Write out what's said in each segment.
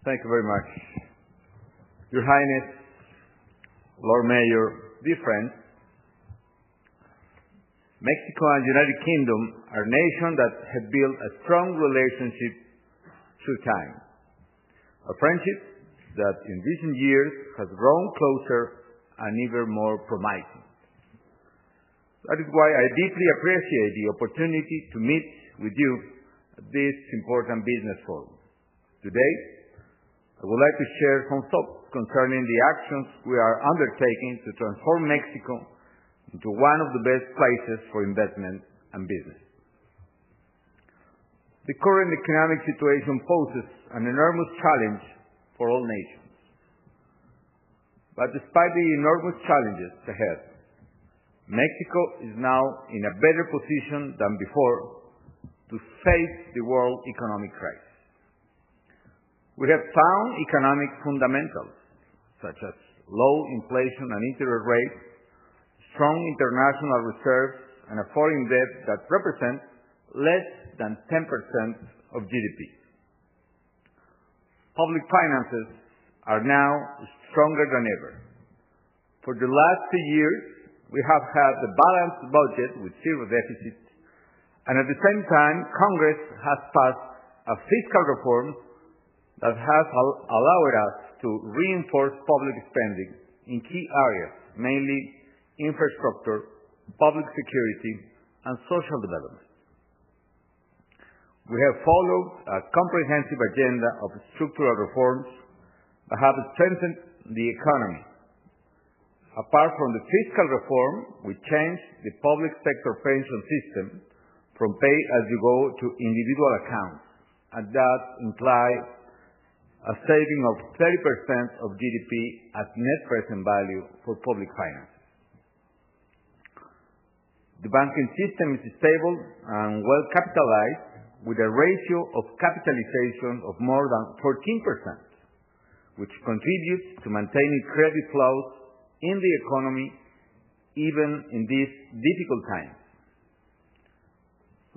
Thank you very much. Your Highness, Lord Mayor, dear friends, Mexico and the United Kingdom are nations that have built a strong relationship through time. A friendship that in recent years has grown closer and even more promising. That is why I deeply appreciate the opportunity to meet with you at this important business forum. Today, I would like to share some thoughts concerning the actions we are undertaking to transform Mexico into one of the best places for investment and business. The current economic situation poses an enormous challenge for all nations. But despite the enormous challenges ahead, Mexico is now in a better position than before to face the world economic crisis. We have sound economic fundamentals, such as low inflation and interest rates, strong international reserves, and a foreign debt that represents less than 10% of GDP. Public finances are now stronger than ever. For the last 2 years, we have had a balanced budget with zero deficit, and at the same time, Congress has passed a fiscal reform that has allowed us to reinforce public spending in key areas, mainly infrastructure, public security, and social development. We have followed a comprehensive agenda of structural reforms that have strengthened the economy. Apart from the fiscal reform, we changed the public sector pension system from pay-as-you-go to individual accounts, and that implies a saving of 30% of GDP at net present value for public finances. The banking system is stable and well capitalized, with a ratio of capitalization of more than 14%, which contributes to maintaining credit flows in the economy even in these difficult times.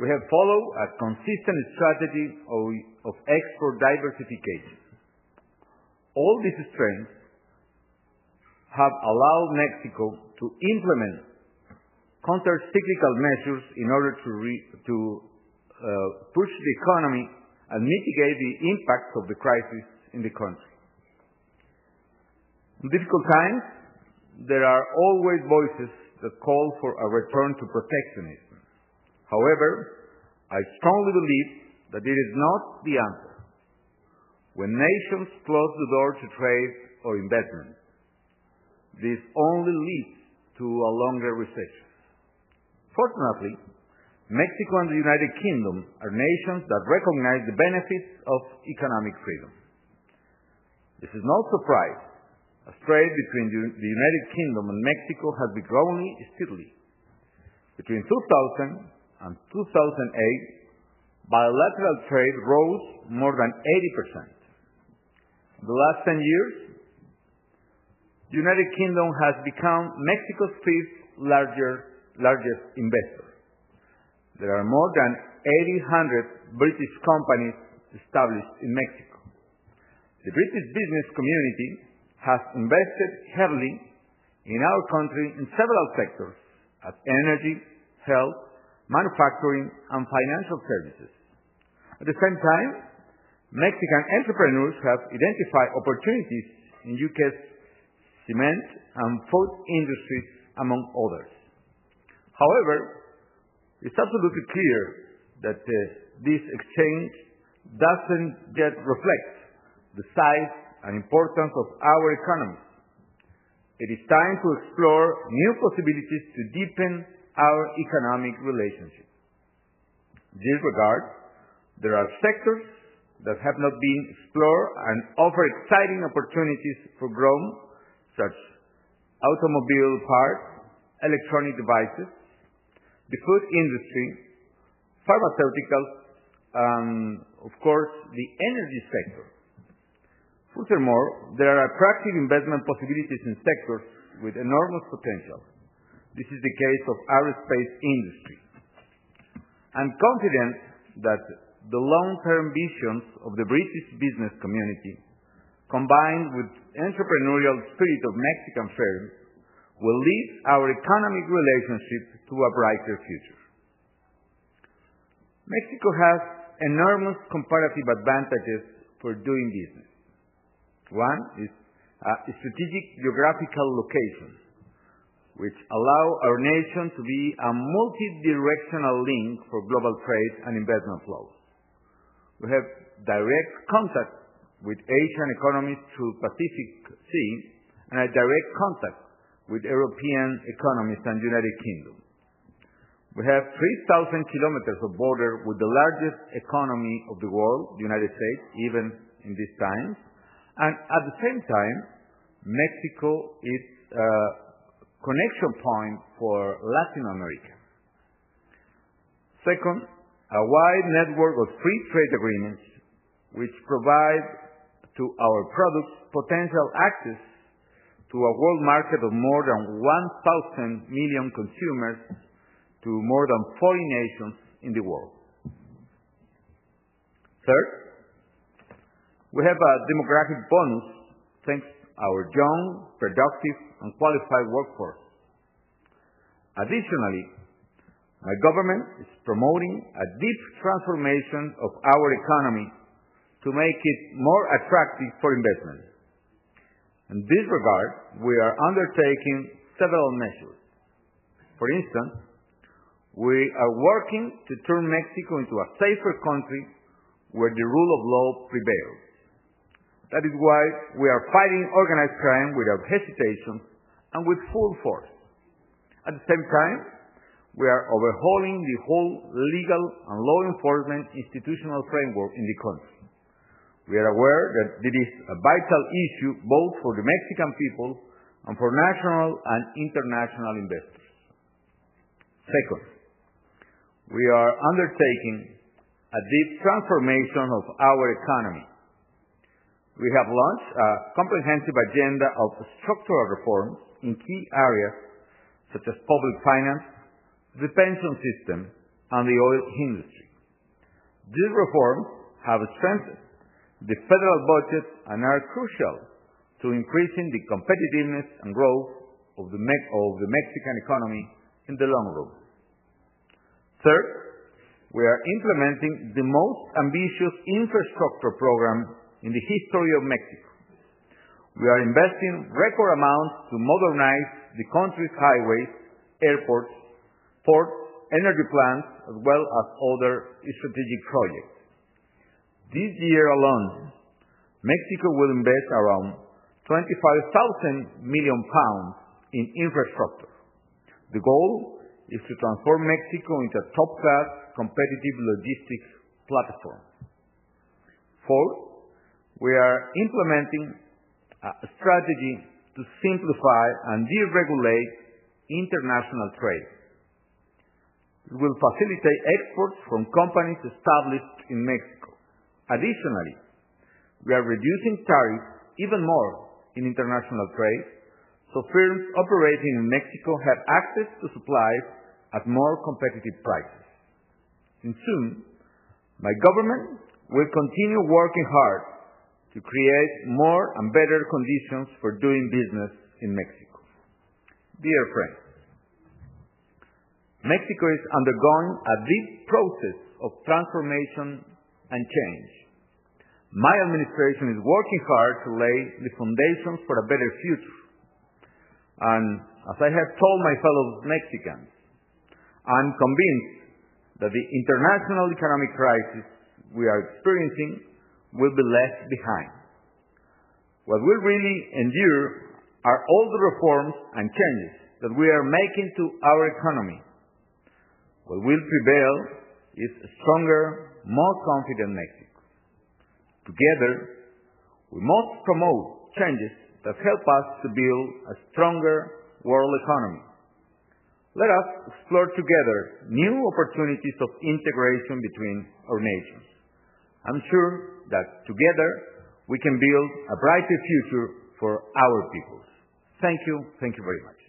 We have followed a consistent strategy of export diversification. All these strengths have allowed Mexico to implement counter-cyclical measures in order to push the economy and mitigate the impacts of the crisis in the country. In difficult times, there are always voices that call for a return to protectionism. However, I strongly believe that it is not the answer. When nations close the door to trade or investment, this only leads to a longer recession. Fortunately, Mexico and the United Kingdom are nations that recognize the benefits of economic freedom. This is no surprise, as trade between the United Kingdom and Mexico has been growing steadily. Between 2000 and 2008, bilateral trade rose more than 80%. In the last 10 years, the United Kingdom has become Mexico's fifth largest investor. There are more than 800 British companies established in Mexico. The British business community has invested heavily in our country in several sectors, as energy, health, manufacturing, and financial services. At the same time, Mexican entrepreneurs have identified opportunities in UK's cement and food industries, among others. However, it's absolutely clear that this exchange doesn't yet reflect the size and importance of our economy. It is time to explore new possibilities to deepen our economic relationship. In this regard, there are sectors that have not been explored and offer exciting opportunities for growth, such as automobile parts, electronic devices, the food industry, pharmaceuticals, and, of course, the energy sector. Furthermore, there are attractive investment possibilities in sectors with enormous potential. This is the case of aerospace industry. I'm confident that the long-term visions of the British business community combined with entrepreneurial spirit of Mexican firms, will lead our economic relationship to a brighter future. Mexico has enormous comparative advantages for doing business. One is a strategic geographical location, which allow our nation to be a multi-directional link for global trade and investment flows. We have direct contact with Asian economies through Pacific Sea and a direct contact with European economies and United Kingdom. We have 3,000 kilometers of border with the largest economy of the world, the United States, even in these times. And at the same time, Mexico is a connection point for Latin America. Second, a wide network of free trade agreements which provide to our products potential access to a world market of more than 1,000 million consumers to more than 40 nations in the world. Third, we have a demographic bonus thanks to our young, productive, and qualified workforce. Additionally, my government is promoting a deep transformation of our economy to make it more attractive for investment. In this regard, we are undertaking several measures. For instance, we are working to turn Mexico into a safer country where the rule of law prevails. That is why we are fighting organized crime without hesitation and with full force. At the same time, we are overhauling the whole legal and law enforcement institutional framework in the country. We are aware that it is a vital issue both for the Mexican people and for national and international investors. Second, we are undertaking a deep transformation of our economy. We have launched a comprehensive agenda of structural reforms in key areas such as public finance, the pension system, and the oil industry. These reforms have strengthened the federal budget and are crucial to increasing the competitiveness and growth of the Mexican economy in the long run. Third, we are implementing the most ambitious infrastructure program in the history of Mexico. We are investing record amounts to modernize the country's highways, airports, ports, energy plants, as well as other strategic projects. This year alone, Mexico will invest around 25,000 million pounds in infrastructure. The goal is to transform Mexico into a top-class competitive logistics platform. Fourth, we are implementing a strategy to simplify and deregulate international trade. It will facilitate exports from companies established in Mexico. Additionally, we are reducing tariffs even more in international trade, so firms operating in Mexico have access to supplies at more competitive prices. And soon, my government will continue working hard to create more and better conditions for doing business in Mexico. Dear friends, Mexico is undergoing a deep process of transformation and change. My administration is working hard to lay the foundations for a better future. And as I have told my fellow Mexicans, I'm convinced that the international economic crisis we are experiencing will be left behind. What will really endure are all the reforms and changes that we are making to our economy. What will prevail is a stronger, more confident Mexico. Together, we must promote changes that help us to build a stronger world economy. Let us explore together new opportunities of integration between our nations. I'm sure that together we can build a brighter future for our peoples. Thank you very much.